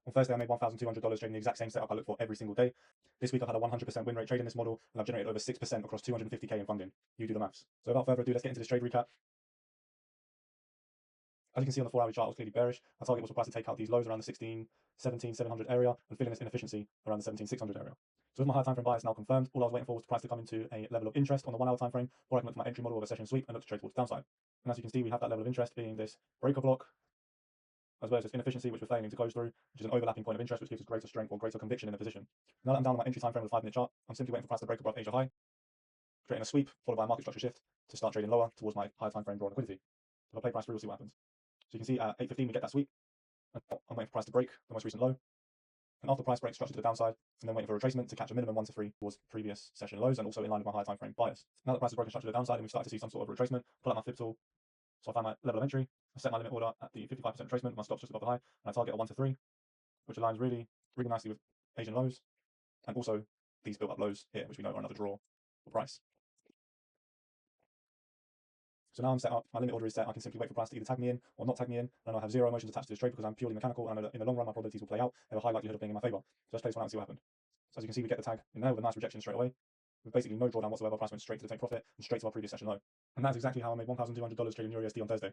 On Thursday, I made $1,200 trading the exact same setup I look for every single day. This week, I've had a 100% win rate trading this model, and I've generated over 6% across 250K in funding. You do the maths. So without further ado, let's get into this trade recap. As you can see on the 4-hour chart, I was clearly bearish. My target was for price to take out these lows around the 17,700 area and fill in this inefficiency around the 17,600 area. So with my higher time frame bias now confirmed, all I was waiting for was the price to come into a level of interest on the 1 hour time frame, or I can look to my entry model of a session sweep and look to trade towards the downside. And as you can see, we have that level of interest being this breaker block, as well as this inefficiency which we're failing to close through, which is an overlapping point of interest which gives us greater strength or greater conviction in the position. Now that I'm down on my entry time frame with a 5-minute chart, I'm simply waiting for price to break above Asia high, creating a sweep followed by a market structure shift to start trading lower towards my higher time frame draw liquidity. If I play price through, we'll see what happens. So you can see at 8:15 we get that sweep, and I'm waiting for price to break the most recent low, and after price break, structure to the downside, and then waiting for retracement to catch a minimum 1 to 3 towards previous session lows and also in line with my higher time frame bias. Now that price is broken structure to the downside and we start to see some sort of retracement, pull out my flip tool. So I found my level of entry, I set my limit order at the 55% retracement, my stop's just above the high, and I target a 1 to 3, which aligns really nicely with Asian lows, and also these built up lows here, which we know are another draw for price. So now I'm set up, my limit order is set, I can simply wait for price to either tag me in or not tag me in, and I have zero emotions attached to this trade because I'm purely mechanical, and I know that in the long run my probabilities will play out, they have a high likelihood of being in my favour. So let's play this one out and see what happened. So as you can see, we get the tag in there with a nice rejection straight away, with basically no drawdown whatsoever. Price went straight to the take profit and straight to our previous session low. And that's exactly how I made $1,200 trading EURUSD on Thursday.